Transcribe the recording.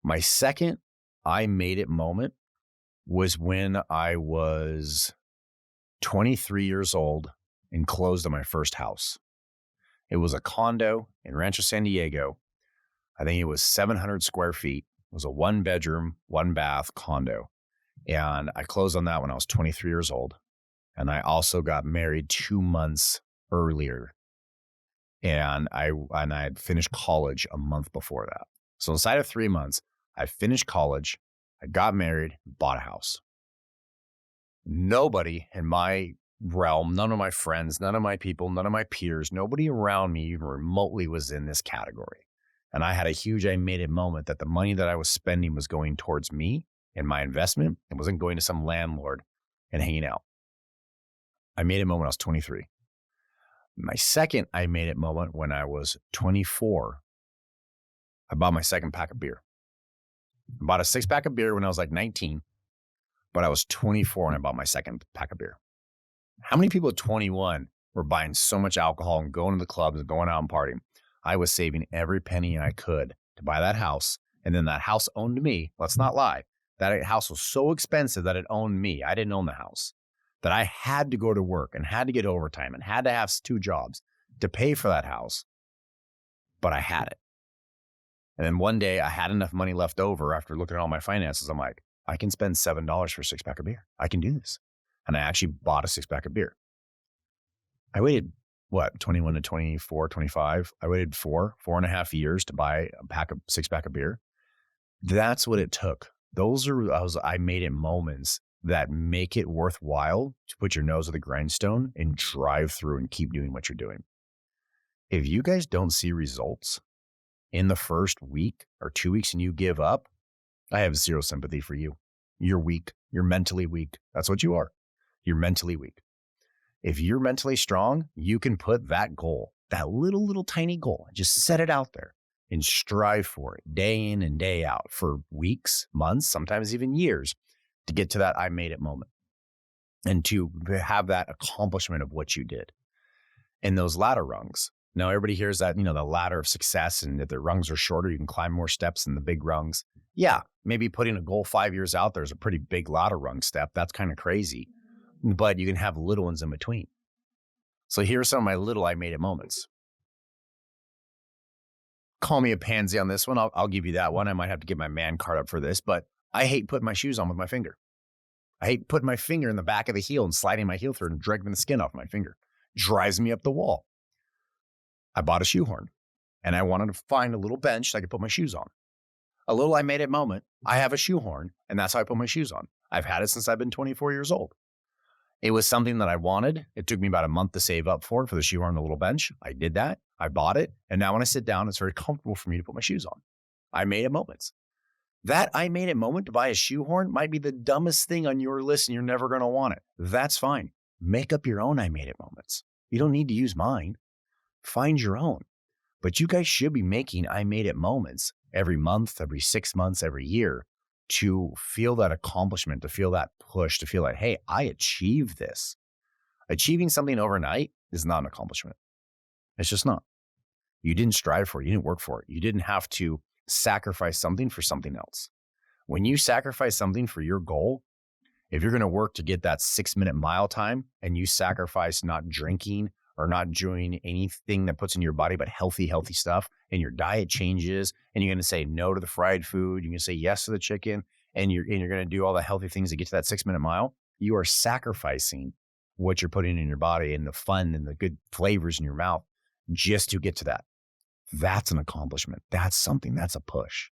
My second I made it moment was when I was 23 years old and closed on my first house. It was a condo in Rancho San Diego. I think it was 700 square feet. It was a 1-bedroom, 1-bath condo. And I closed on that when I was 23 years old. And I also got married 2 months earlier. And I had finished college a month before that. So inside of 3 months, I finished college, I got married, bought a house. Nobody in my realm, none of my friends, none of my people, none of my peers, nobody around me even remotely was in this category. And I had a huge I made it moment that the money that I was spending was going towards me and my investment. It wasn't going to some landlord and hanging out. I made it moment when I was 23. My second I made it moment when I was 24. I bought my second pack of beer. I bought a 6-pack of beer when I was like 19, but I was 24 when I bought my second pack of beer. How many people at 21 were buying so much alcohol and going to the clubs and going out and partying? I was saving every penny I could to buy that house. And then that house owned me. Let's not lie. That house was so expensive that it owned me. I didn't own the house. That I had to go to work and had to get overtime and had to have 2 jobs to pay for that house. But I had it. And then one day I had enough money left over after looking at all my finances. I'm like, I can spend $7 for a 6-pack of beer. I can do this. And I actually bought a 6-pack of beer. I waited, 21 to 24, 25. I waited 4.5 years to buy a 6-pack of beer. That's what it took. Those are I made it moments that make it worthwhile to put your nose at the grindstone and drive through and keep doing what you're doing. If you guys don't see results in the first week or 2 weeks and you give up, I have zero sympathy for you. You're weak. You're mentally weak. That's what you are. You're mentally weak. If you're mentally strong, you can put that goal, that little tiny goal, and just set it out there and strive for it day in and day out for weeks, months, sometimes even years to get to that I made it moment and to have that accomplishment of what you did. And those ladder rungs. Now everybody hears that, the ladder of success and that the rungs are shorter, you can climb more steps than the big rungs. Yeah, maybe putting a goal 5 years out there is a pretty big ladder rung step. That's kind of crazy, but you can have little ones in between. So here are some of my little I made it moments. Call me a pansy on this one. I'll give you that one. I might have to get my man card up for this, but I hate putting my shoes on with my finger. I hate putting my finger in the back of the heel and sliding my heel through and dragging the skin off my finger. Drives me up the wall. I bought a shoehorn and I wanted to find a little bench so I could put my shoes on. A little I made it moment. I have a shoehorn and that's how I put my shoes on. I've had it since I've been 24 years old. It was something that I wanted. It took me about a month to save up for the shoehorn and the little bench. I did that. I bought it. And now when I sit down, it's very comfortable for me to put my shoes on. I made it moments. That I made it moment to buy a shoehorn might be the dumbest thing on your list and you're never going to want it. That's fine. Make up your own I made it moments. You don't need to use mine. Find your own. But you guys should be making I made it moments every month, every 6 months, every year to feel that accomplishment, to feel that push, to feel like, hey, I achieved this. Achieving something overnight is not an accomplishment. It's just not. You didn't strive for it. You didn't work for it. You didn't have to sacrifice something for something else. When you sacrifice something for your goal, if you're going to work to get that 6-minute mile time and you sacrifice not drinking or not doing anything that puts in your body but healthy stuff, and your diet changes, and you're going to say no to the fried food, you're going to say yes to the chicken, and you're going to do all the healthy things to get to that 6-minute mile, you are sacrificing what you're putting in your body and the fun and the good flavors in your mouth just to get to that. That's an accomplishment. That's something. That's a push.